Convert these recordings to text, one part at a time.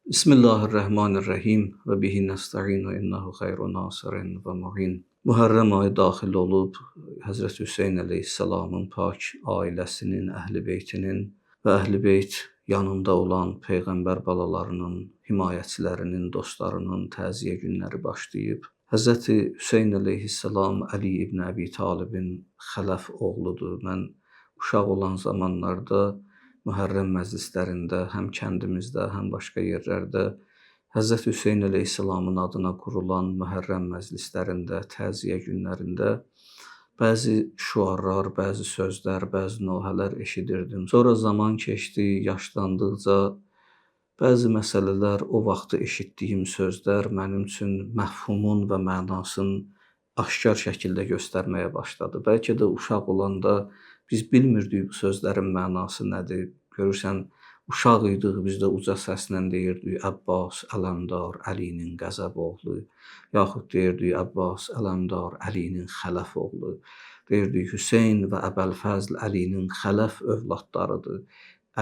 Bismillahirrahmanirrahim və bihi nəstəin və innehu xeyrun nasirin və mu'in. Muharrem ayı daxil olub Həzrət Hüseyn əleyhissalamın pak ailəsinin, əhl-i beytinin və əhl-i beyt yanında olan peyğəmbər balalarının, himayəçilərinin, dostlarının təziyə günləri başlayıb. Həzrət Hüseyn əleyhissalam Əli ibn Əbi Talibin xələf oğludur. Mən uşaq olan zamanlarda Mühərrəm məclislərində, həm kəndimizdə, həm başqa yerlərdə Həzrət Hüseyn əleyhissalamın adına qurulan Mühərrəm məclislərində, təziyə günlərində bəzi şüarlar, bəzi sözlər, bəzi nohələr eşidirdim. Sonra zaman keçdi, yaşlandıqca bəzi məsələlər, o vaxtı eşitdiyim sözlər mənim üçün məfhumun və mənasını aşkar şəkildə göstərməyə başladı. Bəlkə də uşaq olanda biz bilmirdik bu sözlərin mənası nədir. Görürsən, uşaq idik, biz də uca səslə deyirdik Əbbas Ələmdar Əlinin Qəzəb oğlu, yaxud deyirdik Əbbas Ələmdar Əlinin Xələf oğlu, deyirdik Hüseyn və Əbəlfəzl Əlinin Xələf övladlarıdır,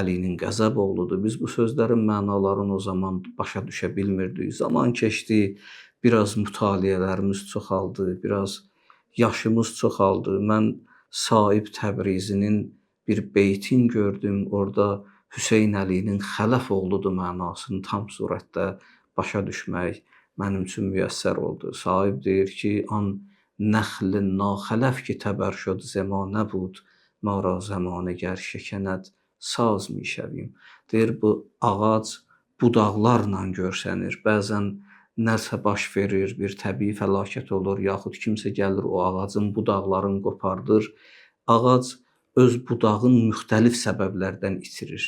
Əlinin Qəzəb oğludur. Biz bu sözlərin mənalarını o zaman başa düşə bilmirdik. Zaman keçdi, biraz mütaliələrimiz çoxaldı, biraz yaşımız çoxaldı. Mən Saib Təbrizinin bir beytin gördüm. Orada Hüseyn Əlinin xələf oğludur mənasını tam surətdə başa düşmək mənim üçün müyəssər oldu. Saib deyir ki, an nəxl naxələf ki təbər şod zəmanə bud, mara zəmanə gər şəkənət saz mişəvim. Deyir, bu ağac budaqlarla görsənir. Bəzən nəsə baş verir, bir təbii fəlakət olur, yaxud kimsə gəlir o ağacın budaqlarını qopardır. Ağac öz budağın müxtəlif səbəblərdən itirir.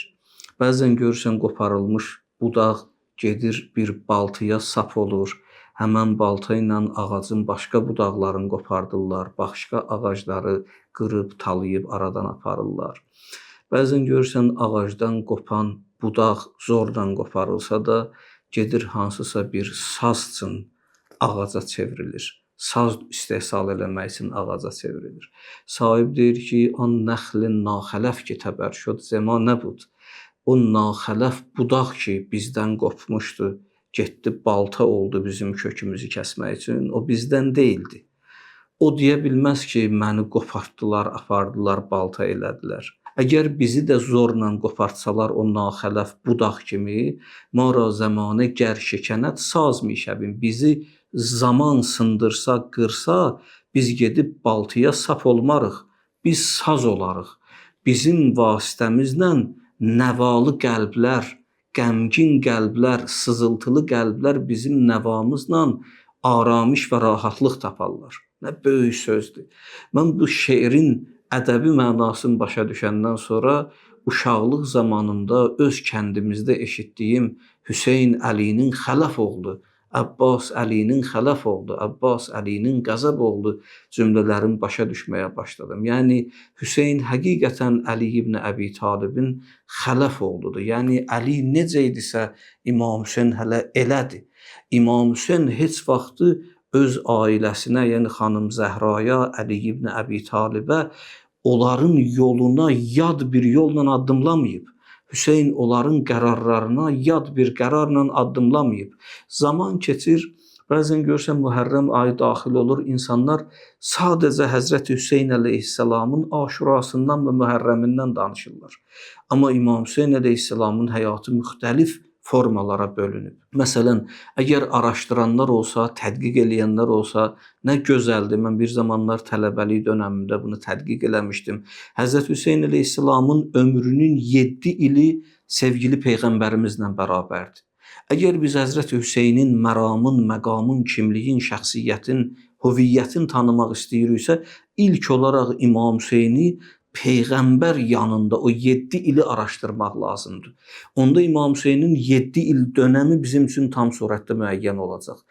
Bəzən görürsən qoparılmış budaq gedir bir baltıya sap olur. Həmən balta ilə ağacın başqa budaqlarını qopardırlar, başqa ağacları qırıb, talayıb aradan aparırlar. Bəzən görürsən ağacdan qopan budaq zorla qoparılsa da gedir hansısa bir saz üçün ağaca çevrilir. Saz istehsal eləmək üçün ağaca çevrilir. Sahib deyir ki, an nəxlin naxələf ki təbər şod zəmanə bud. O naxələf budaq ki bizdən qopmuşdu, getdi balta oldu bizim kökümüzü kəsmək üçün, o bizdən deyildi. O deyə bilməz ki, məni qopartdılar, apardılar, balta elədilər. Əgər bizi də zorla qopartsalar o naxələf budaq kimi, mara zəmanə gər şəkənət saz mişəvim. Bizi zaman sındırsa, qırsa, biz gedib baltıya sap olmarıq. Biz saz olarıq. Bizim vasitəmizlə nəvalı qəlblər, qəmgin qəlblər, sızıltılı qəlblər bizim nəvamızla aramış və rahatlıq taparlar. Nə böyük sözdür. Mən bu şeirin ədəbi mənasını başa düşəndən sonra uşaqlıq zamanında öz kəndimizdə eşitdiyim Hüseyn Əlinin xələf oğlu, Əbbas Əlinin xələf oğlu, Əbbas Əlinin qəzəb oğlu cümlələrini başa düşməyə başladım. Yəni Hüseyn həqiqətən Əli ibn Əbi Talibin xələf oğludur. Yəni Əli necə idisə İmam Hüseyn hələ elədir. İmam Hüseyn heç vaxtı öz ailəsinə, yəni xanım Zəhraya, Əli ibn Əbi Talibə onların yoluna yad bir yolla addımlamayıb. Hüseyn onların qərarlarına yad bir qərarla addımlamayıb. Zaman keçir, bəzən görürsən Mühərrəm ayı daxil olur, insanlar sadəcə Həzrət Hüseyn əleyhissalamın aşurasından və Mühərrəmindən danışırlar. Amma İmam Hüseyn əleyhissalamın həyatı müxtəlif formalara bölünüb. Məsələn, əgər araşdıranlar olsa, tədqiq eləyənlər olsa, nə gözəldir. Mən bir zamanlar tələbəlik dönəmində bunu tədqiq eləmişdim. Həzrət Hüseyn əleyhissalamın ömrünün 7 ili sevgili Peyğəmbərimizlə bərabərdir. Əgər biz Həzrət Hüseynin məramın, məqamın, kimliyin, şəxsiyyətin, hüviyyətin tanımaq istəyiriksə, ilk olaraq İmam Hüseyni Peyğəmbər yanında o 7 ili araşdırmaq lazımdır. Onda İmam Hüseynin 7 il dönəmi bizim üçün tam surətdə müəyyən olacaq.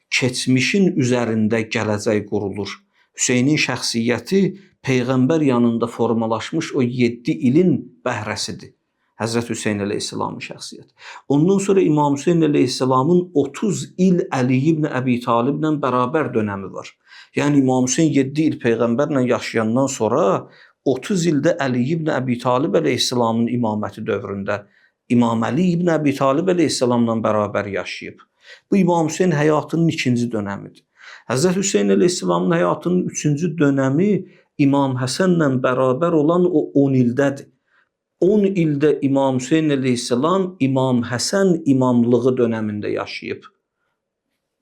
Keçmişin üzərində gələcək qurulur. Hüseynin şəxsiyyəti Peyğəmbər yanında formalaşmış o 7 ilin bəhrəsidir. Həzrət Hüseyn əleyhissalamın şəxsiyyəti. Ondan sonra İmam Hüseyn əleyhissalamın 30 il Əli ibn Əbi Taliblə bərabər dönəmi var. Yəni İmam Hüseyn 7 il Peyğəmbərlə yaşayandan sonra 30 ildə Əli ibn Əbi Talib əleyhissalamın imaməti dövründə İmam Əli ibn Əbi Talib əleyhissalamla bərabər yaşayıb. Bu İmam Hüseyn həyatının 2-ci dönəmidir. Həzrət Hüseyn əleyhissalamın həyatının 3-cü dönəmi İmam Həsənlə bərabər olan o 10 ildədir. 10 ildə İmam Hüseyn əleyhissalam İmam Həsən imamlığı dönəmində yaşayıb.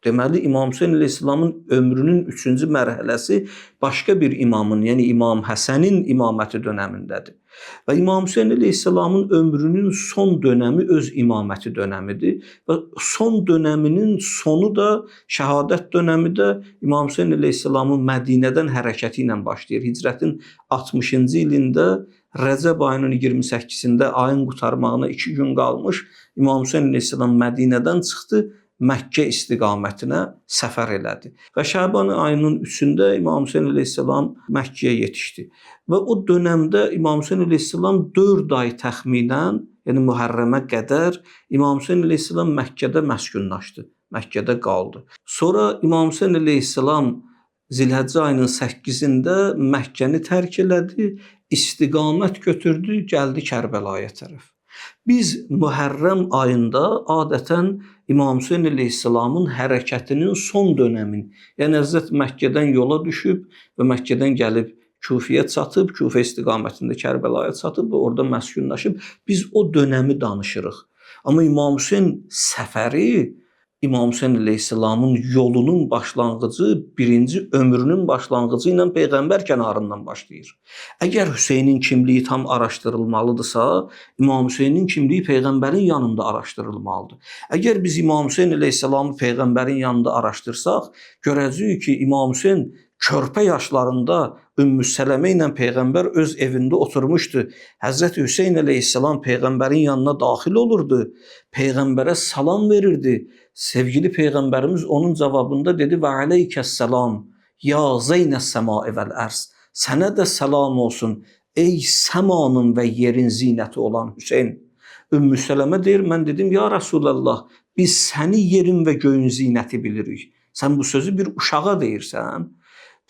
Deməli, İmam Hüseyn əleyhissalamın ömrünün 3-cü mərhələsi başqa bir imamın, yəni İmam Həsənin imaməti dönəmindədir. Və İmam Hüseyn əleyhissalamın ömrünün son dönəmi öz imaməti dönəmidir. Və son dönəminin sonu da, şəhadət dönəmi də İmam Hüseyn əleyhissalamın Mədinədən hərəkəti ilə başlayır. Hicrətin 60-cı ilində Rəcəb ayının 28-də ayın qurtarmağına 2 gün qalmış İmam Hüseyn əleyhissalam Mədinədən çıxdı, Məkkə istiqamətinə səfər elədi. Və Şəban ayının 3-də İmam Hüseyn əleyhissalam Məkkəyə yetişdi. Və o dönəmdə İmam Hüseyn əleyhissalam 4 ay təxminən, yəni Mühərrəmə qədər İmam Hüseyn əleyhissalam Məkkədə məskunlaşdı. Məkkədə qaldı. Sonra İmam Hüseyn əleyhissalam Zilhəccə ayının 8-də Məkkəni tərk elədi, istiqamət götürdü, gəldi Kərbəlaya tərəf. Biz Mühərrəm ayında adətən İmam Hüseyn əleyhissalamın hərəkətinin son dönəmin, yəni Həzrət Məkkədən yola düşüb və Məkkədən gəlib Kufiyə çatıb, Kufə istiqamətində Kərbəlaya çatıb və orada məskunlaşıb, biz o dönəmi danışırıq. Amma İmam Hüseyn səfəri İmam Hüseyn əleyhissalamın yolunun başlanğıcı, birinci ömrünün başlanğıcı ilə Peyğəmbər kənarından başlayır. Əgər Hüseynin kimliyi tam araşdırılmalıdırsa, İmam Hüseynin kimliyi Peyğəmbərin yanında araşdırılmalıdır. Əgər biz İmam Hüseyn əleyhissalamı Peyğəmbərin yanında araşdırsaq, görəcəyik ki, İmam Hüseyn körpə yaşlarında Ümmü Sələmə ilə Peyğəmbər öz evində oturmuşdu. Həzrət Hüseyn əleyhissalam Peyğəmbərin yanına daxil olurdu. Peyğəmbərə salam verirdi. Sevgili Peyğəmbərimiz onun cavabında dedi və aleykəssalam ya zeynəs səmai vəl ərz. Sənə də salam olsun ey səmanın və yerin zinəti olan Hüseyn. Ümmü Sələmə deyir, mən dedim ya Rasulallah, biz səni yerin və göyün zinəti bilirik. Sən bu sözü bir uşağa deyirsən.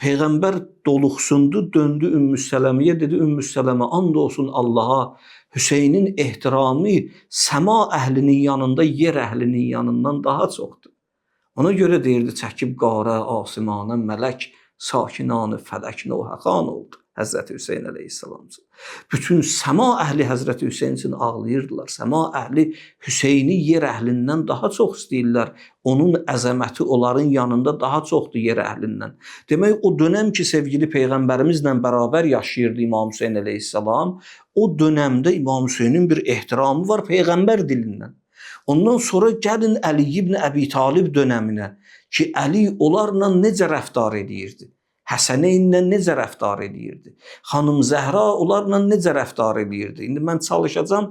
Peyğəmbər doluxsundu, döndü Ümmü Sələməyə, dedi Ümmü Sələmə, and olsun Allaha, Hüseynin ehtiramı səma əhlinin yanında yer əhlinin yanından daha çoxdur. Ona görə deyirdi, çəkib qara, asimanə, mələk, sakinanı, fələk, nohəqan oldu Həzrəti Hüseyn əleyhissalam üçün. Bütün səma əhli Həzrəti Hüseyn üçün ağlayırdılar. Səma əhli Hüseyni yer əhlindən daha çox istəyirlər. Onun əzəməti onların yanında daha çoxdur yer əhlindən. Demək, o dönəm ki, sevgili Peyğəmbərimizlə bərabər yaşayırdı İmam Hüseyn əleyhissalam, o dönəmdə İmam Hüseynin bir ehtiramı var Peyğəmbər dilindən. Ondan sonra gəlin Əli ibn Əbi Talib dönəminə ki, Əli onlarla necə rəftar edirdi? Həsənəynlə necə rəftar edirdi? Xanım Zəhra onlarla necə rəftar edirdi? İndi mən çalışacağam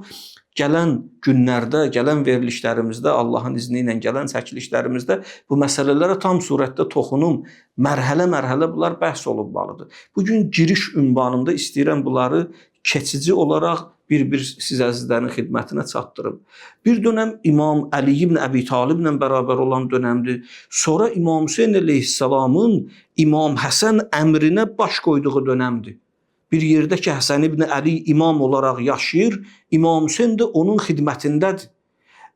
gələn günlərdə, gələn verilişlərimizdə, Allahın izni ilə gələn çəkilişlərimizdə bu məsələlərə tam surətdə toxunum. Mərhələ-mərhələ bunlar bəhs olunmalıdır. Bugün giriş ünvanında istəyirəm bunları keçici olaraq bir-bir siz əzizlərin xidmətinə çatdırım. Bir dönəm İmam Əli ibn Əbi Taliblə bərabər olan dönəmdir. Sonra İmam Hüseyn əleyhissalamın İmam Həsən əmrinə baş qoyduğu dönəmdir. Bir yerdə ki, Həsən ibn Əli imam olaraq yaşayır, İmam Hüseyn də onun xidmətindədir.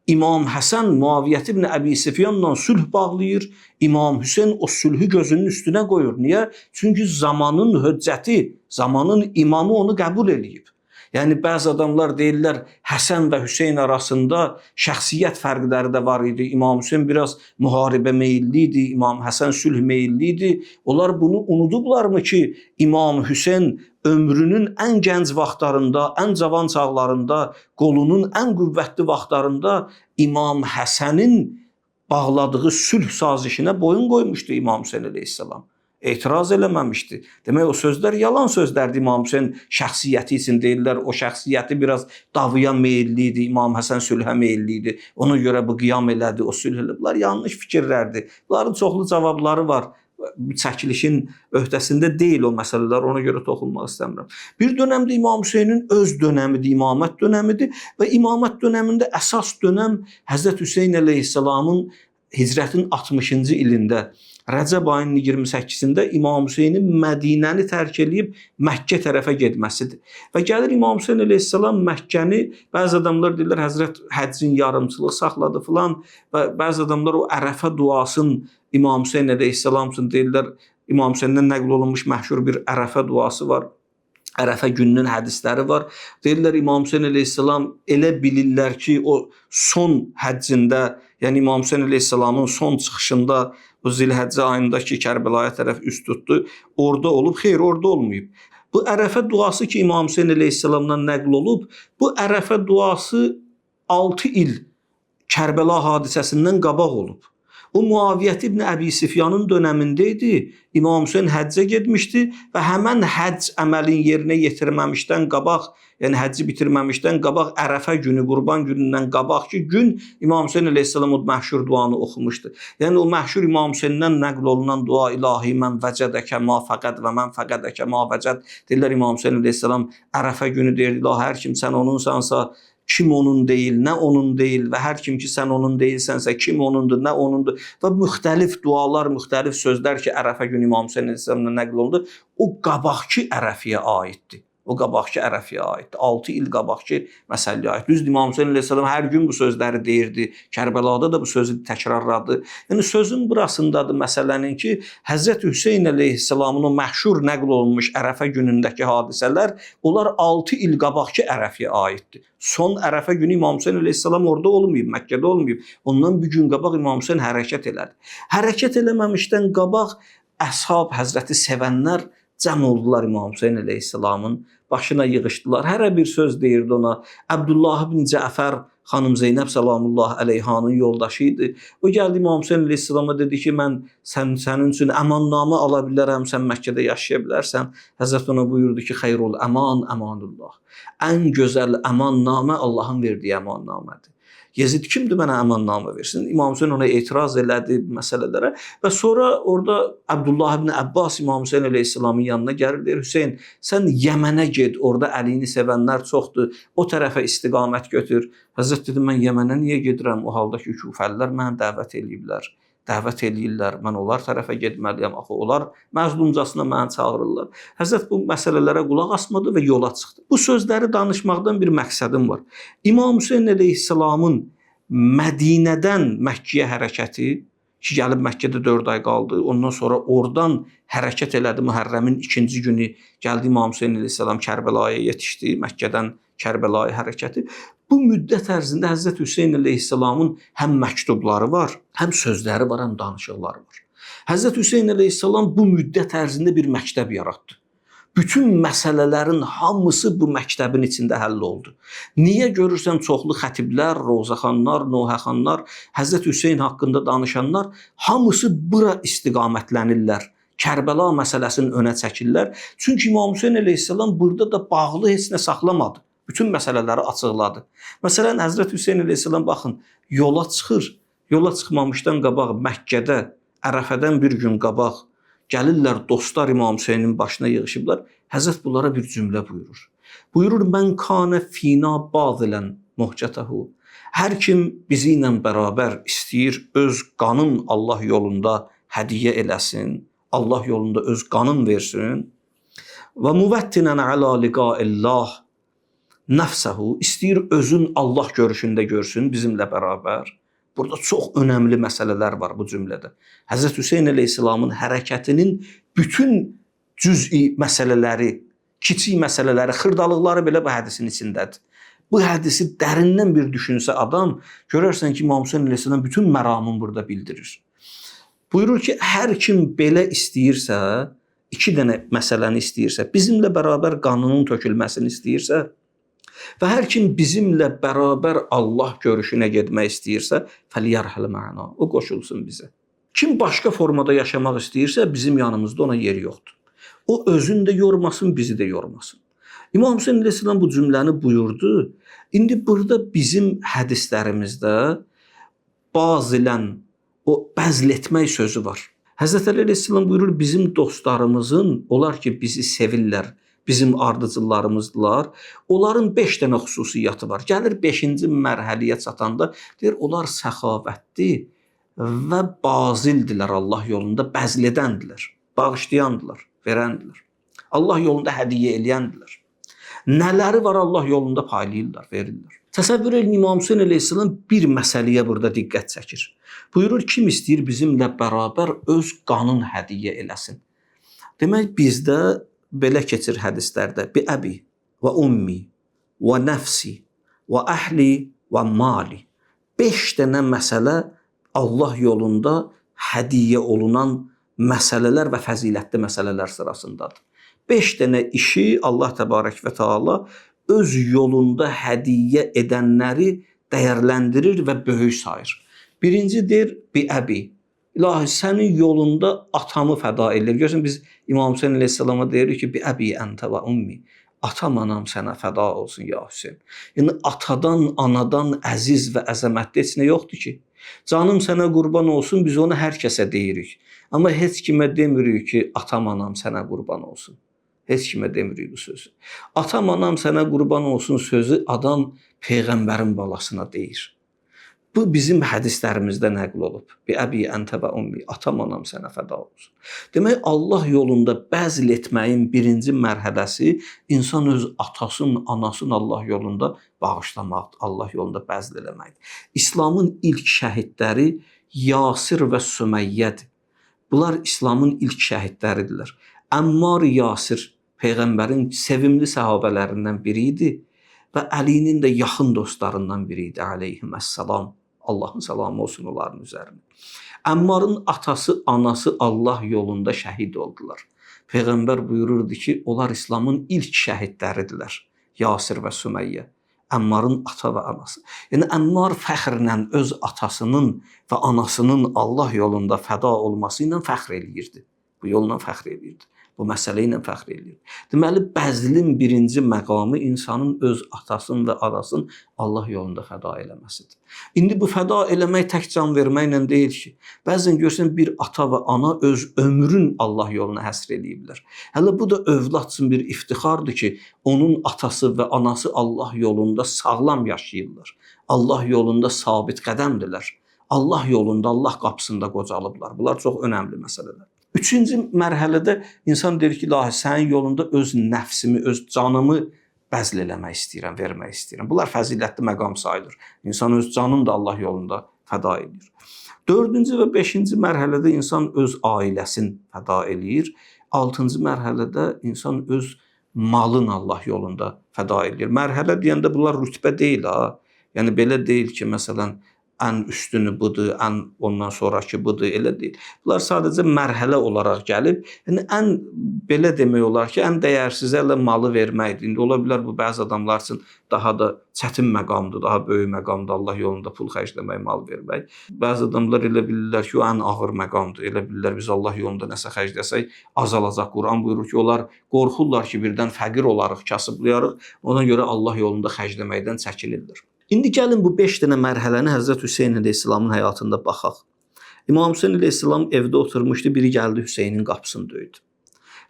İmam Həsən Muaviyyət ibn Əbi Sufyanla sülh bağlayır, İmam Hüseyn o sülhü gözünün üstünə qoyur. Niyə? Çünki zamanın höccəti, zamanın imamı onu qəbul edib. Yəni, bəzi adamlar deyirlər, Həsən və Hüseyn arasında şəxsiyyət fərqləri də var idi. İmam Hüseyn biraz müharibə meyilli idi, İmam Həsən sülh meyilli idi. Onlar bunu unudublarmı ki, İmam Hüseyn ömrünün ən gənc vaxtlarında, ən cavan çağlarında, qolunun ən qüvvətli vaxtlarında İmam Həsənin bağladığı sülh sazişinə boyun qoymuşdu İmam Hüseyn əleyhissalam. Etiraz eləməmişdi. Demək, o sözlər yalan sözlərdi İmam Hüseyn şəxsiyyəti üçün deyirlər. O şəxsiyyəti biraz davıya meyilli idi, İmam Həsən sülhə meyilli idi. Ona görə bu qiyam elədi, o sülh elədi. Bunlar yanlış fikirlərdir. Bunların çoxlu cavabları var. Çəkilişin öhdəsində deyil o məsələlər, ona görə toxunmaq istəmirəm. Bir dönəmdə İmam Hüseynin öz dönəmidir, imamət dönəmidir və imamət dönəmində əsas dönəm Həzrət Hüseyn əleyhissalamın Hicrətin 60-cı ilində Rəcəb ayının 28-də İmam Hüseynin Mədinəni tərk edib Məkkə tərəfə getməsidir. Və gəlir İmam Hüseyn əleyhissalam Məkkəni, bəzi adamlar deyirlər Həzrət həccin yarımçılıq saxladı filan və bəzi adamlar o Ərəfə duasını İmam Hüseyn əleyhissalam üçün deyirlər, İmam Hüseyndən nəql olunmuş məşhur bir Ərəfə duası var. Ərəfə gününün hədisləri var. Deyirlər İmam Hüseyn əleyhissalam elə bilirlər ki, o son həccində, yəni İmam Hüseyn əleyhissalamın son çıxışında o Zilhəccə ayında ki, Kərbəlaya tərəf üst tutdu, orada olub, xeyr, orada olmayıb. Bu Ərəfə duası ki, İmam Hüseyn əleyhissalamdan nəql olub, bu Ərəfə duası 6 il Kərbəla hadisəsindən qabaq olub. O Muaviyyət ibn Əbi Sufyanın dönəmində idi. İmam Hüseyn həccə getmişdi və həmən həcc əməlin yerinə yetirməmişdən qabaq, yəni həcci bitirməmişdən qabaq Ərəfə günü, Qurban günündən qabaqki gün İmam Hüseyn əleyhissalam o məşhur duanı oxumuşdu. Yəni o məşhur İmam Hüseyndən nəql olunan dua İlahi mən vəcədəkə ma fəqəd və mən fəqədəkə ma vəcəd. Deyirlər İmam Hüseyn əleyhissalam Ərəfə günü deyir, İlahi hər kim sən onunsansa, kim onun deyil, nə onun deyil və hər kim ki sən onun deyilsənsə, kim onundur, nə onundur və müxtəlif dualar, müxtəlif sözlər ki, Ərəfə günü İmam Hüseyn əleyhissalamdan nəql olundu, o qabaqki Ərəfiyə aiddir. O qabaqki Ərəfiyə aiddir. 6 il qabaqki məsələyə aid. Düzdür, İmam Hüseyn əleyhissalam hər gün bu sözləri deyirdi. Kərbəlada da bu sözü təkrarladı. Yəni sözün burasındadır məsələnin ki, Həzrət Hüseyn əleyhissalamın o məşhur nəql olunmuş Ərəfə günündəki hadisələr, onlar 6 il qabaqki Ərəfiyə aiddir. Son Ərəfə günü İmam Hüseyn əleyhissalam orada olmayıb, Məkkədə olmayıb. Ondan bir gün qabaq İmam Hüseyn hərəkət elədi. Hərəkət eləməmişdən qabaq əshab, Həzrəti sevənlər cəm oldular İmam Hüseyn əleyhissalamın başına yığışdılar. Hərə bir söz deyirdi ona. Abdullah ibn Cəfər xanım Zeynəb salamullah əleyhanın yoldaşı idi. O gəldi İmam Hüseyn əleyhissalama dedi ki, mən sənin üçün əmannamə ala bilərəm, sən Məkkədə yaşaya bilərsən. Həzrət ona buyurdu ki, xeyrul əman, əmanullah. Ən gözəl əmannamə Allahın verdiyi əmannamədir. Yezid kimdir mənə əmannamə versin? İmam Hüseyn ona etiraz elədi məsələlərə və sonra orada Abdullah ibn Abbas İmam Hüseyn əleyhissalamın yanına gəlir, deyir, Hüseyn, sən Yəmənə get, orada Əlini sevənlər çoxdur, o tərəfə istiqamət götür. Həzrət dedi, mən Yəmənə niyə gedirəm? O halda ki, küfəlilər mənə dəvət eləyirlər, mən onlar tərəfə getməliyəm, axı onlar məzlumcasına məni çağırırlar. Həzrət bu məsələlərə qulaq asmadı və yola çıxdı. Bu sözləri danışmaqdan bir məqsədim var. İmam Hüseyn əleyhissalamın Mədinədən Məkkəyə hərəkəti, ki gəlib Məkkədə 4 ay qaldı, ondan sonra oradan hərəkət elədi, Mühərrəmin 2-ci günü gəldi İmam Hüseyn əleyhissalam Kərbəlaya yetişdi, Məkkədən Kərbəlaya hərəkəti. Bu müddət ərzində Həzrət Hüseyn əleyhissalamın həm məktubları var, həm sözləri var, həm danışıqları var. Həzrət Hüseyn əleyhissalam bu müddət ərzində bir məktəb yaratdı. Bütün məsələlərin hamısı bu məktəbin içində həll oldu. Niyə görürsən çoxlu xətiblər, rozaxanlar, nohəxanlar, Həzrət Hüseyn haqqında danışanlar hamısı bura istiqamətlənirlər. Kərbəla məsələsini önə çəkirlər. Çünki İmam Hüseyn əleyhissalam burada da bağlı heç nə saxlamadı. Bütün məsələləri açıqladı. Məsələn, Həzrət Hüseyn əleyhissalam baxın, yola çıxır. Yola çıxmamışdan qabaq Məkkədə, Ərəfədən bir gün qabaq gəlirlər, dostlar İmam Hüseynin başına yığışıblar. Həzrət bunlara bir cümlə buyurur. Buyurur, mən kanə fina bazilən muhcətəhu. Hər kim bizi ilə bərabər istəyir, öz qanın Allah yolunda hədiyyə eləsin, Allah yolunda öz qanın versin. Və muvəttinən alə liqaillah nəfsəhu, istəyir özün Allah görüşündə görsün bizimlə bərabər. Burada çox önəmli məsələlər var bu cümlədə. Həzrət Hüseyn əleyhissalamın hərəkətinin bütün cüz'i məsələləri, kiçik məsələləri, xırdalıqları belə bu hədisin içindədir. Bu hədisi dərindən bir düşünsə adam, görərsən ki, İmam Hüseyn əleyhissalam bütün məramını burada bildirir. Buyurur ki, hər kim belə istəyirsə, 2 dənə məsələni istəyirsə, bizimlə bərabər qanının tökülməsini istəyirsə və hər kim bizimlə bərabər Allah görüşünə getmək istəyirsə, fəliyərhəl mə'na, o qoşulsun bizə. Kim başqa formada yaşamaq istəyirsə, bizim yanımızda ona yeri yoxdur. O özünü də yormasın, bizi də yormasın. İmam Hüseyn əleyhissalam bu cümləni buyurdu. İndi burada bizim hədislərimizdə bazilən, o bəzl etmək sözü var. Həzrət Əli əleyhissalam buyurur, bizim dostlarımızın, onlar ki bizi sevirlər, bizim ardıcıllarımızdılar. Onların 5 dənə xüsusiyyəti var. Gəlir 5-ci mərhələyə çatanda, deyir, onlar səxavətli, və bazildirlər Allah yolunda, bəzlədəndirlər, bağışlayandılar, verəndirlər. Allah yolunda hədiyyə eləyəndirlər. Nələri var Allah yolunda paylayırlar, verirlər. Təsəvvür edin, İmam Hüseyn əleyhissalam bir məsələyə burada diqqət çəkir. Buyurur, kim istəyir bizimlə bərabər öz qanın hədiyyə eləsin. Demək, bizdə belə keçir hədislərdə, bi əbi və ummi və nəfsi və əhli və mali. 5 dənə məsələ Allah yolunda hədiyyə olunan məsələlər və fəzilətli məsələlər sırasındadır. 5 dənə işi Allah təbarək və Teala öz yolunda hədiyyə edənləri dəyərləndirir və böyük sayır. Birincidir, bi əbi. İlahi, sənin yolunda atamı fəda edir. Görürsən, biz İmam Hüseyn əleyhissalama deyirik ki, bi əbi əntə və ummi. Atam, anam sənə fəda olsun ya Hüseyn. Yəni, atadan, anadan əziz və əzəmətli heç nə yoxdur ki. Canım sənə qurban olsun, biz onu hər kəsə deyirik. Amma heç kimə demirik ki, atam, anam sənə qurban olsun. Heç kimə demirik bu sözü. Atam, anam sənə qurban olsun sözü adam Peyğəmbərin balasına deyir. Bu bizim hədislərimizdə nəql olub. Bi əbi əntə və ummi. Atam, anam sənə fəda olsun. Demək, Allah yolunda bəzl etməyin birinci mərhələsi insan öz atasının, anasının Allah yolunda bağışlamaqdır. Allah yolunda bəzl eləməkdir. İslamın ilk şəhidləri Yasir və Süməyyədir. Bunlar İslamın ilk şəhidləridirlər. Əmmar Yasir Peyğəmbərin sevimli səhabələrindən biri idi və Əlinin də yaxın dostlarından biri idi. Əleyhissalam. Allahın salamı olsun onların üzərinə. Əmmarın atası, anası Allah yolunda şəhid oldular. Peyğəmbər buyururdu ki, onlar İslamın ilk şəhidləridirlər. Yasir və Sümeyyə. Əmmarın ata və anası. Yəni, Əmmar fəxrlə öz atasının və anasının Allah yolunda fəda olması ilə fəxr eləyirdi. Bu yolla fəxr eləyirdi. Bu məsələ ilə fəxr eləyirdi. Deməli, bəzlin birinci məqamı insanın öz atasının və anasının Allah yolunda fəda eləməsidir. İndi bu fəda eləmək tək can verməklə deyil ki. Bəzən görsən, bir ata və ana öz ömrün Allah yoluna həsr eləyiblər. Hələ bu da övlad üçün bir iftixardır ki, onun atası və anası Allah yolunda sağlam yaşayırlar. Allah yolunda sabit qədəmdirlər. Allah yolunda, Allah qapısında qocalıblar. Bunlar çox önəmli məsələlər. Üçüncü mərhələdə insan deyir ki, ilahi, sənin yolunda öz nəfsimi, öz canımı bəzl eləmək istəyirəm, vermək istəyirəm. Bunlar fəzilətli məqam sayılır. İnsan öz canını da Allah yolunda fəda edir. 4-cü və 5-ci mərhələdə insan öz ailəsini fəda edir. 6-cı mərhələdə insan öz malını Allah yolunda fəda edir. Mərhələ deyəndə bunlar rütbə deyil, ha. Yəni, belə deyil ki, məsələn, ən üstünü budur, ən ondan sonraki budur, elə deyil. Bunlar sadəcə mərhələ olaraq gəlib. Yəni, ən belə demək olar ki, ən dəyərsizə elə malı verməkdir. İndi ola bilər bu bəzi adamlar üçün daha da çətin məqamdır, daha böyük məqamdır Allah yolunda pul xərcləmək, mal vermək. Bəzi adamlar elə bilirlər ki, o ən ağır məqamdır. Elə bilirlər biz Allah yolunda nəsə xərcləsək azalacaq. Quran buyurur ki, onlar qorxurlar ki, birdən fəqir olarıq, kasıblayarıq. Ona görə Allah yolunda xərcləməkdən çəkinirlər. İndi gəlin bu 5 dənə mərhələni Həzrət Hüseyn əleyhissalamın həyatında baxaq. İmam Hüseyn əleyhissalam evdə oturmuşdu, biri gəldi Hüseynin qapısını döydü.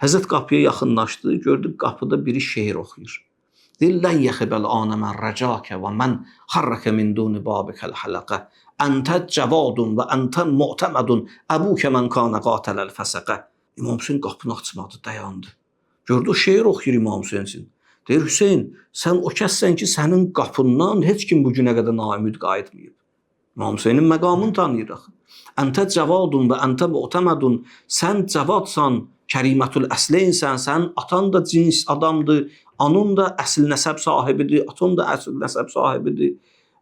Həzrət qapıya yaxınlaşdı, gördü qapıda biri şeir oxuyur. Deyir, lən yəxibəl anə mən rəcəkə və mən harrəkə min duni babikəl hələqə. Əntə cəvadun və əntə mu'təmədun əbukə mən kanə qatələl fəsəqə. İmam Hüseyn qapını açmadı, dayandı. Gördü, o şeir oxuyur İmam Hüseyn üçün. Deyir, Hüseyn, sən o kəssən ki, sənin qapından heç kim bu günə qədər naümid qayıtmayıb. İmam Hüseynin məqamını tanıyırıq. Əntə cavadun və əntə mu'təmədun. Sən cavadsan, kərimətül əsleynsən, sənin atan da cins adamdır, anın da əsl nəsəb sahibidir, atan da əsl nəsəb sahibidir.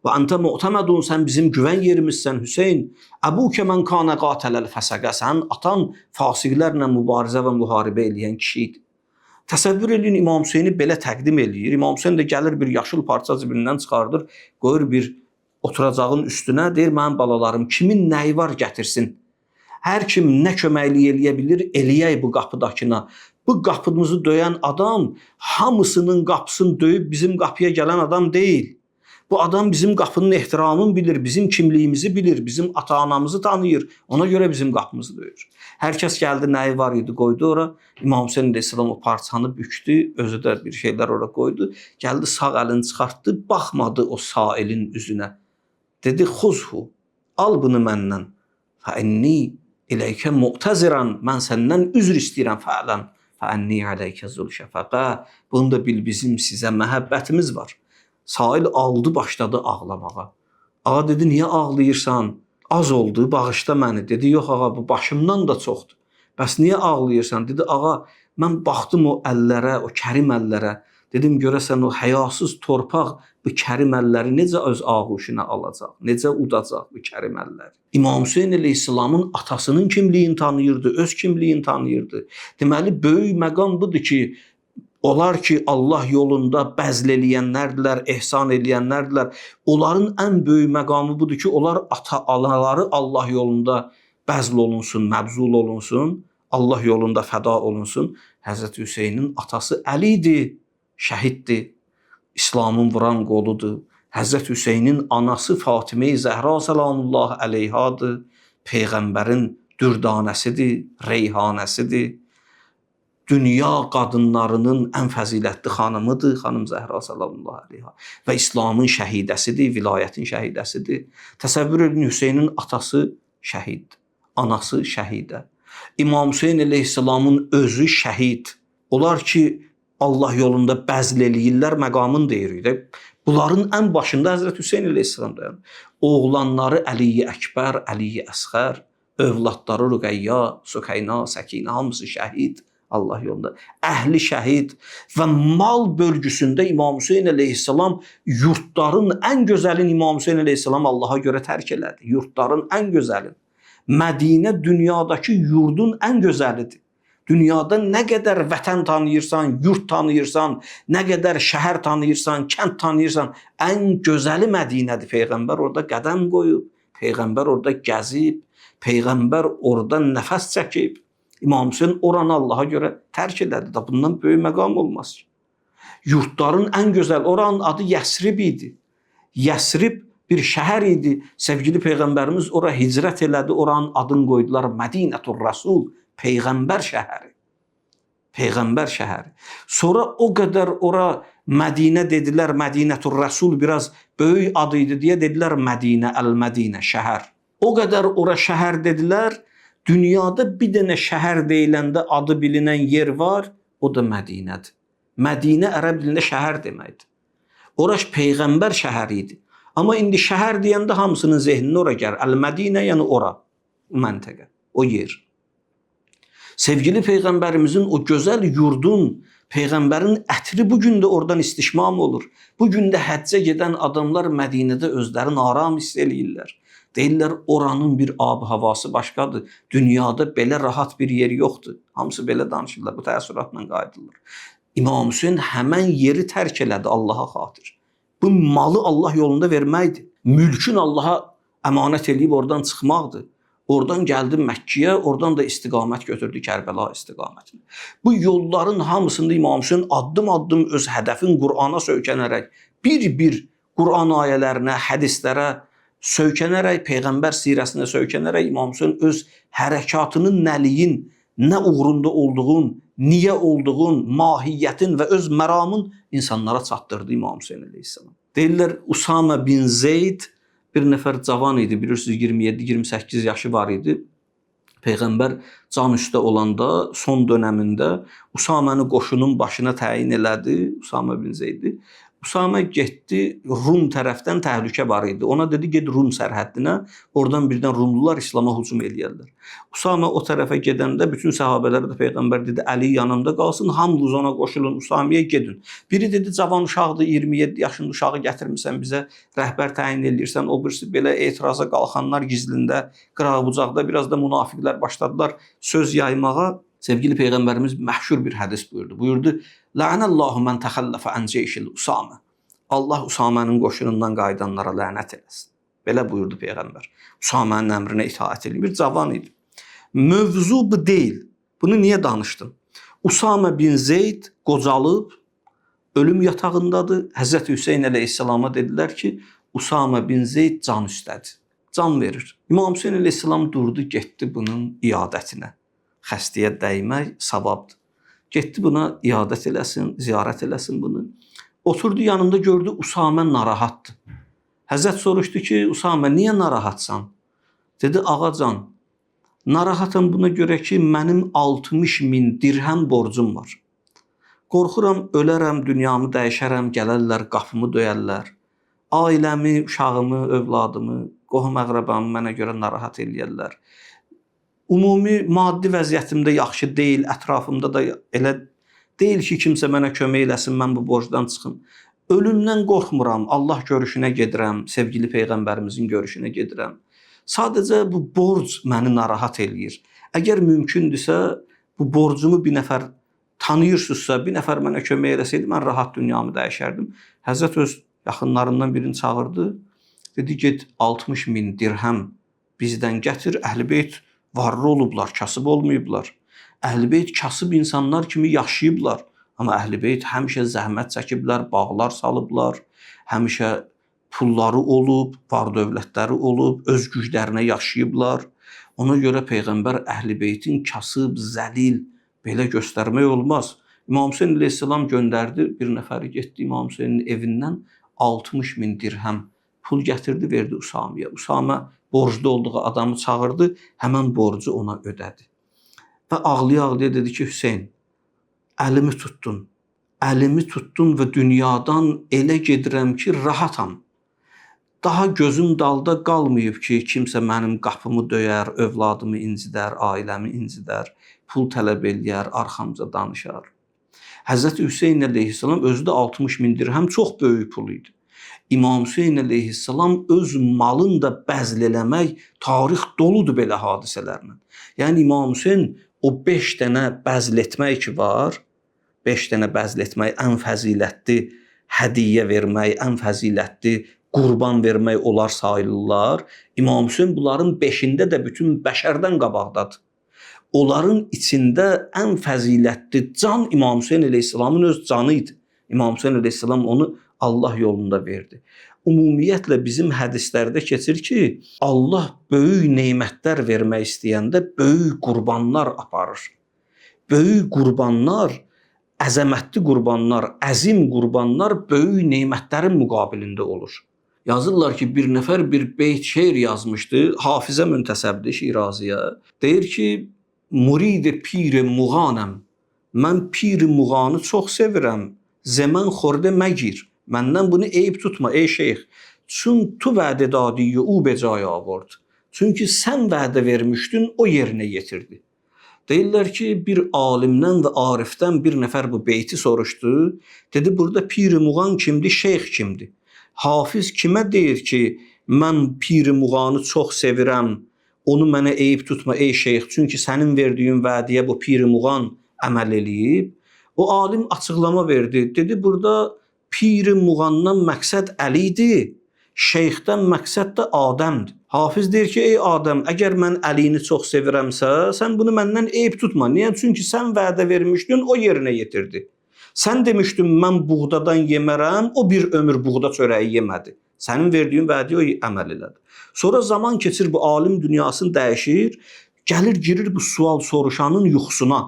Və əntə mu'təmədun, sən bizim güvən yerimizsən, Hüseyn. Əbukə mən kanə qatələl fəsəqə. Sənin atan fasiqlərlə mübarizə və müharibə eləyən kişi idi. Təsəvvür edin, İmam Hüseyni belə təqdim eləyir. İmam Hüseyn də gəlir bir yaşıl parça cibindən çıxardır, qoyur bir oturacağın üstünə, deyir, mənim balalarım, kimin nəyi var gətirsin. Hər kim nə köməkliyi eləyə bilir, eləyək bu qapıdakına. Bu qapımızı döyən adam hamısının qapısını döyüb bizim qapıya gələn adam deyil. Bu adam bizim qapının ehtiramını bilir, bizim kimliyimizi bilir, bizim ata-anamızı tanıyır. Ona görə bizim qapımızı döyür. Hər kəs gəldi, nəyi var idi, qoydu ora. İmam Hüseyn əleyhissalam o parçanı bükdü, özü də bir şeylər ora qoydu. Gəldi, sağ əlini çıxartdı, baxmadı o sailin üzünə. Dedi, xuzhu, al bunu məndən. Fəənni iləykə mu'təziran, mən səndən üzr istəyirəm fəələn. Fəənni ələykə zul şəfəqə. Bunu da bil, bizim sizə məhəbbətimiz var. Sail aldı, başladı ağlamağa. Ağa dedi, niyə ağlayırsan? Az oldu, bağışla məni. Dedi, yox ağa, bu başımdan da çoxdur. Bəs niyə ağlayırsan? Dedi, ağa, mən baxdım o əllərə, o kərim əllərə. Dedim, görəsən o həyasız torpaq bu kərim əlləri necə öz ağuşuna alacaq, necə udacaq bu kərim əlləri. İmam Hüseyn əleyhissalamın atasının kimliyini tanıyırdı, öz kimliyini tanıyırdı. Deməli, böyük məqam budur ki, onlar ki, Allah yolunda bəzl eləyənlərdirlər, ehsan eləyənlərdirlər. Onların ən böyük məqamı budur ki, onlar ata-anaları Allah yolunda bəzl olunsun, məbzul olunsun, Allah yolunda fəda olunsun. Həzrət Hüseynin atası Əli idi, şəhiddir, İslamın vuran qoludur. Həzrət Hüseynin anası Fatimə-i Zəhra salamullah əleyhadır, Peyğəmbərin dürdanəsidir, reyhanəsidir. Dünya qadınlarının ən fəzilətli xanımıdır, xanım Zəhra sallallahu əleyha və İslamın şəhidəsidir, vilayətin şəhidəsidir. Təsəvvür edin, Hüseynin atası şəhid, anası şəhidə. İmam Hüseyn əleyhissalamın özü şəhid. Onlar ki, Allah yolunda bəzl eləyirlər, məqamını deyirik. Bunların ən başında Həzrət Hüseyn əleyhissalam dayanır. Oğlanları Əli-i Əkbər, Əli-i Əsğər, övladları Rüqəyya, Sükeyna, Səkinə, hamısı şəhid. Allah yolunda. Əhli şəhid və mal bölgüsündə İmam Hüseyn əleyhissalam yurtların ən gözəlini İmam Hüseyn əleyhissalam Allaha görə tərk elədi. Yurtların ən gözəlini. Mədinə dünyadakı yurdun ən gözəlidir. Dünyada nə qədər vətən tanıyırsan, yurt tanıyırsan, nə qədər şəhər tanıyırsan, kənd tanıyırsan, ən gözəli Mədinədir. Peyğəmbər orada qədəm qoyub, Peyğəmbər orada gəzib, Peyğəmbər orada nəfəs çəkib. İmam Hüseyn oranı Allaha görə tərk elədi da, bundan böyük məqam olmaz ki. Yurtların ən gözəl, oranın adı Yəsrib idi. Yəsrib bir şəhər idi. Sevgili Peyğəmbərimiz ora hicrət elədi, oranın adını qoydular Mədinətur Rasul, Peyğəmbər şəhəri. Peyğəmbər şəhəri. Sonra o qədər ora Mədinə dedilər, Mədinətur Rasul biraz böyük adı idi deyə dedilər Mədinə, Əl-Mədinə, şəhər. O qədər ora şəhər dedilər. Dünyada bir dənə şəhər deyiləndə adı bilinən yer var, o da Mədinədir. Mədinə ərəb dilində şəhər deməkdir. Ora Peyğəmbər şəhəri idi. Amma indi şəhər deyəndə hamısının zehninə ora gəlir. Əl-Mədinə, yəni ora, o məntəqə, o yer. Sevgili Peyğəmbərimizin o gözəl yurdun, Peyğəmbərin ətri bugün də oradan istişmam olur. Bugün də həccə gedən adamlar Mədinədə özlərini aram hiss eləyirlər. Deyirlər, oranın bir ab-havası başqadır. Dünyada belə rahat bir yer yoxdur. Hamısı belə danışırlar, bu təəssüratla qayıdırlar. İmam Hüseyn həmən yeri tərk elədi Allaha xatir. Bu malı Allah yolunda verməkdir. Mülkün Allaha əmanət eləyib oradan çıxmaqdır. Oradan gəldi Məkkəyə, oradan da istiqamət götürdü Kərbəla istiqamətini. Bu yolların hamısında İmam Hüseyn addım-addım öz hədəfin Qur'ana söykənərək, bir-bir Qur'an ayələrinə, hədislərə söykənərək, Peyğəmbər sirəsinə söykənərək İmam Hüseyn öz hərəkatının nəliyin, nə uğrunda olduğun, niyə olduğun, mahiyyətin və öz məramın insanlara çatdırdı İmam Hüseyn əleyhissalam. Deyirlər, Usama bin Zeyd bir nəfər cavan idi, bilirsiniz 27-28 yaşı var idi. Peyğəmbər can üstə olanda, son dönəmində Usaməni qoşunun başına təyin elədi, Usama bin Zeydi. Usama getdi, Rum tərəfdən təhlükə var idi. Ona dedi, get Rum sərhəddinə, oradan birdən Rumlular İslama hücum eləyərlər. Usama o tərəfə gedəndə bütün səhabələrə də Peyğəmbər dedi, Əli yanımda qalsın, hamınız ona qoşulun, Usamaya gedin. Biri dedi, cavan uşaqdır, 27 yaşında uşağı gətirmirsən, bizə rəhbər təyin eləyirsən. O birisi belə etiraza qalxanlar gizlində, qıraq-bucaqda biraz da münafiqlər başladılar söz yaymağa. Sevgili Peyğəmbərimiz məşhur bir hədis buyurdu. Buyurdu, La'anallahu mən təxəlləfə ən ceyşil Usama. Allah Usamənin qoşunundan qayıdanlara lənət eləsin. Belə buyurdu Peyğəmbər. Usamənin əmrinə itaət edin. Bir cavan idi. Mövzu bu deyil. Bunu niyə danışdım? Usama bin Zeyd qocalıb, ölüm yatağındadır. Həzrət Hüseyn əleyhissalama dedilər ki, Usama bin Zeyd can üstədir. Can verir. İmam Hüseyn əleyhissalam durdu, getdi bunun iadətinə. Xəstəyə dəymək savabdır. Getdi buna iadət eləsin, ziyarət eləsin bunu. Oturdu yanında gördü, Usamə narahatdır. Həzrət soruşdu ki, Usamə niyə narahatsan? Dedi, ağacan, Narahatam buna görə ki, mənim 60.000 dirhəm borcum var. Qorxuram, ölərəm, dünyamı dəyişərəm, gələrlər, qapımı döyərlər. Ailəmi, uşağımı, övladımı, qohum-əqrəbamı mənə görə narahat eləyərlər. Ümumi maddi vəziyyətimdə yaxşı deyil, ətrafımda da elə deyil ki, kimsə mənə kömək eləsin, mən bu borcdan çıxım. Ölümdən qorxmuram, Allah görüşünə gedirəm, sevgili Peyğəmbərimizin görüşünə gedirəm. Sadəcə bu borc məni narahat eləyir. Əgər mümkündürsə, bu borcumu bir nəfər tanıyırsınızsa, bir nəfər mənə kömək eləsəydi, mən rahat dünyamı dəyişərdim. Həzrət öz yaxınlarından birini çağırdı, dedi, get 60.000 dirhəm bizdən gətir, Əhl-i-Beyt varlı olublar, kasıb olmayıblar. Əhl-i-Beyt kasıb insanlar kimi yaşayıblar. Amma Əhl-i-Beyt həmişə zəhmət çəkiblər, bağlar salıblar, həmişə pulları olub, var-dövlətləri olub, öz güclərinə yaşayıblar. Ona görə Peyğəmbər Əhl-i-Beytin kasıb, zəlil, belə göstərmək olmaz. İmam Hüseyin əleyhissalam göndərdi, bir nəfəri getdi İmam Hüseynin evindən 60.000 dirhəm pul gətirdi, verdi Usamiyyə. Usamə borclu olduğu adamı çağırdı, həmən borcu ona ödədi. Və ağlaya-ağlaya dedi ki, Hüseyin, əlimi tuttun və dünyadan elə gedirəm ki, rahatam. Daha gözüm dalda qalmayıb ki, kimsə mənim qapımı döyər, övladımı incidər, ailəmi incidər, pul tələb eləyər, arxamca danışar. Həzrəti Hüseyin əleyhissalam özü də 60.000 dirhəm çox böyük pul idi. İmam Hüseyin əleyhissalam öz malını da bəzl eləmək, tarix doludur belə hadisələrlə. Yəni İmam Hüseyin o 5 dənə bəzl etmək ki var, 5 dənə bəzl etmək ən fəzilətli hədiyyə vermək, ən fəzilətli qurban vermək olar sayılırlar. İmam Hüseyin bunların 5-ində də bütün bəşərdən qabaqdadır. Onların içində ən fəzilətli can İmam Hüseyin əleyhissalamın öz canı idi. İmam Hüseyin əleyhissalam onu Allah yolunda verdi. Ümumiyyətlə bizim hədislərdə keçir ki, Allah böyük nemətlər vermək istəyəndə böyük qurbanlar aparır. Böyük qurbanlar, əzəmətli qurbanlar, əzim qurbanlar böyük nemətlərin müqabilində olur. Yazırlar ki, bir nəfər bir beyt şeir yazmışdı, Hafizə müntəsəbdir Şiraziyə. Deyir ki, murid-i pir-i muğanəm, mən pir-i muğanı çox sevirəm, zəmən xordə məgir. Məndən bunu eyib tutma ey şeyx. Çün tu vədə dadiyi o becaya avard. Çünki sən vədə vermişdin, o yerinə yetirdi. Deyirlər ki, bir alimdən və arifdən bir nəfər bu beyti soruşdu. Dedi, burada pir-i muğan kimdir, şeyx kimdir? Hafiz kimə deyir ki, mən pir-i muğanı çox sevirəm, onu mənə eyib tutma ey şeyx. Çünki sənin verdiyin vədiyə bu pir-i muğan əməl eləyib. O alim açıqlama verdi. Dedi, burada pir-i muğandan məqsəd Əlidir, şeyxdən məqsəd də Adəmdir. Hafiz deyir ki, ey Adəm, əgər mən Əlini çox sevirəmsə, sən bunu məndən eyib tutma. Niyə? Çünki sən vədə vermişdin, o yerinə yetirdi. Sən demişdin, mən buğdadan yemərəm, o bir ömür buğda çörəyi yemədi. Sənin verdiyin vədiyə o əməl elədi. Sonra zaman keçir, bu alim dünyasını dəyişir, gəlir, girir bu sual soruşanın yuxusuna.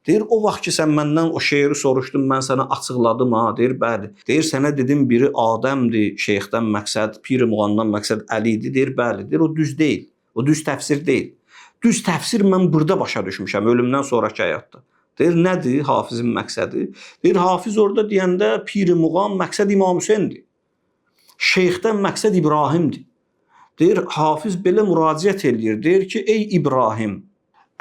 Deyir, o vaxt ki, sən məndən o şeiri soruşdun, mən sənə açıqladım, ha, deyir, bəli. Deyir, sənə dedim, biri Adəmdir, şeyxdən məqsəd, pir-i muğandan məqsəd Əlidir, deyir, bəli. Deyir, o düz deyil, o düz təfsir deyil. Düz təfsir mən burada başa düşmüşəm, ölümdən sonraki həyatda. Deyir, nədir Hafizin məqsədi? Deyir, Hafiz orada deyəndə pir-i muğan məqsəd İmam Hüseyindir. Şeyxdən məqsəd İbrahimdir. Deyir, Hafiz belə müraciət eləyir, deyir ki, ey İbrahim,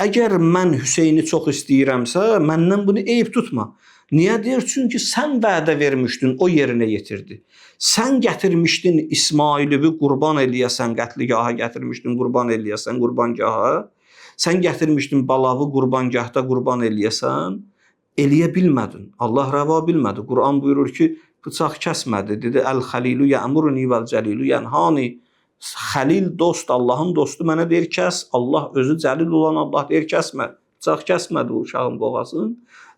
əgər mən Hüseyni çox istəyirəmsə, məndən bunu eyib tutma. Niyə deyir? Çünki sən vədə vermişdin, o yerinə yetirdi. Sən gətirmişdin İsmail'i qurban eləyəsən, qətligaha gətirmişdin, qurban eləyəsən, qurbangaha. Sən gətirmişdin balavı qurbangahda qurban eləyəsən, eləyə bilmədin. Allah rəva bilmədi. Quran buyurur ki, bıçaq kəsmədi. Dedi, Əl-Xəlilu yəmuruni vəl-cəlilu yənhani. Xəlil dost, Allahın dostu mənə deyir, kəs. Allah özü cəlil olan Allah deyir, kəsmə. Bıçaq kəsmədi o uşağın boğazını.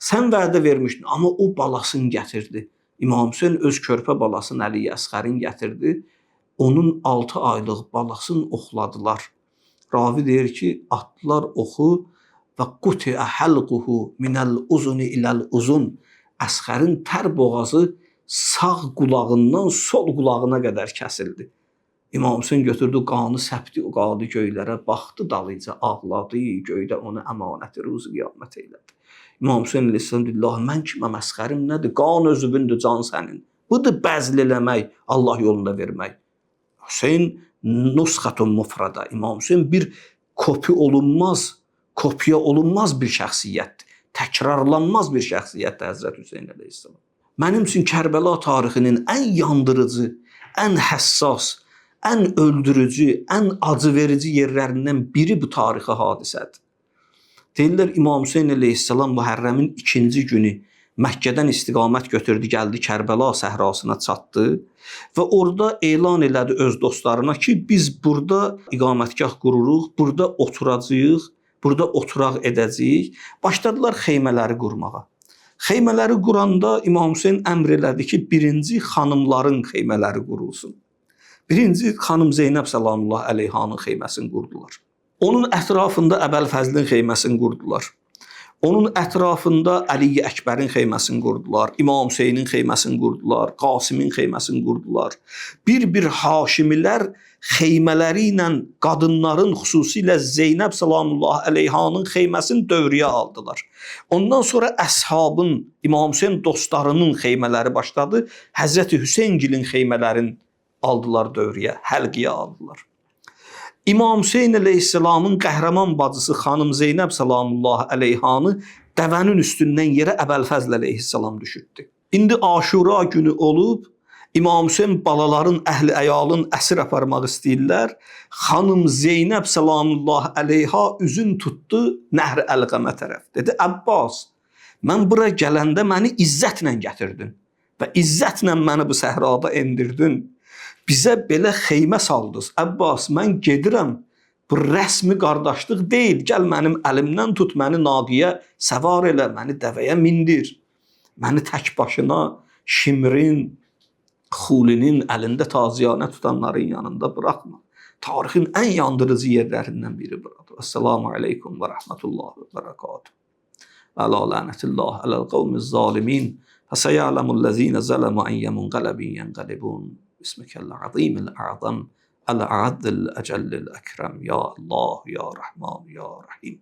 Sən vədə vermişdin, amma o balasını gətirdi. İmam Hüseyin öz körpə balasını Əli Əsğərin gətirdi. Onun 6 aylıq balasını oxladılar. Ravi deyir ki, atdılar oxu və qutiə həlquhu minəl uzuni iləl uzun. Əsğərin tər boğazı sağ qulağından sol qulağına qədər kəsildi. İmam Hüseyn götürdü qanı səpdi, o qaldı göylərə, baxdı dalıyca, ağladı, göydə onu əmanəti ruzu qiyamət eylədi. İmam Hüseyn əleyhissalam dedi, Allah, mən kimə məsxərim nədir? Qan özübündür, can sənin. Budur bəzl eləmək, Allah yolunda vermək. Hüseyn nusxatun mufrada. İmam Hüseyn bir kopya olunmaz bir şəxsiyyətdir. Təkrarlanmaz bir şəxsiyyətdir Həzrət Hüseyn əleyhissalam. Mənim üçün Kərbəla tarixinin ən yandırıcı, ən həssas, ən öldürücü, ən acıverici yerlərindən biri bu tarixi hadisədir. Deyirlər, İmam Hüseyn əleyhissalam Muhərrəmin 2-ci günü Məkkədən istiqamət götürdü, gəldi Kərbəla səhrasına çatdı və orada elan elədi öz dostlarına ki, biz burada iqamətgah qururuq, burada oturacağıq, burada oturaq edəcəyik. Başladılar xeymələri qurmağa. Xeymələri quranda İmam Hüseyn əmr elədi ki, birinci xanımların xeymələri qurulsun. Birinci xanım Zeynəb salamullah əleyhanın xeyməsini qurdular. Onun ətrafında Əbəlfəzlin xeyməsini qurdular. Onun ətrafında Əli Əkbərin xeyməsini qurdular. İmam Hüseynin xeyməsini qurdular. Qasimin xeyməsini qurdular. Bir-bir haşimilər xeymələri ilə qadınların, xüsusilə Zeynəb salamullah əleyhanın xeyməsini dövrəyə aldılar. Ondan sonra əshabın, İmam Hüseyn dostlarının xeymələri başladı. Həzrəti Hüseygilin xeymələrini aldılar dövrəyə, həlqiyə aldılar. İmam Hüseyn əleyhissalamın qəhrəman bacısı xanım Zeynəb salamullah əleyhanı dəvənin üstündən yerə Əbəlfəzl əleyhissalam düşürtdü. İndi Aşura günü olub, İmam Hüseyn balaların, əhli əyalın əsir aparmaq istəyirlər. Xanım Zeynəb salamullah əleyha üzün tutdu Nəhr Əlqəmə tərəf. Dedi, Əbbas, mən bura gələndə məni izzətlə gətirdin və izzətlə məni bu səhrada endirdin. Bizə belə xeymə saldınız. Əbbas, mən gedirəm. Bu rəsmi qardaşlıq deyil. Gəl mənim əlimdən tut, məni naqiyə səvar elə, məni dəvəyə mindir. Məni tək başına Şimrin, Xulinin əlində taziyanə tutanların yanında buraxma. Tarixin ən yandırıcı yerlərindən biri buradır. Esselamu aleykum və rəhmətullahi və bərəkatuhu. Və la lənətullah aləl qavmiz zalimin. Fəsəyələmullezine zələmə əyyəmun qələbin yənqəlibun. باسمك العظيم الأعظم الأعز الأجل الأكرم يا الله يا رحمن يا رحيم.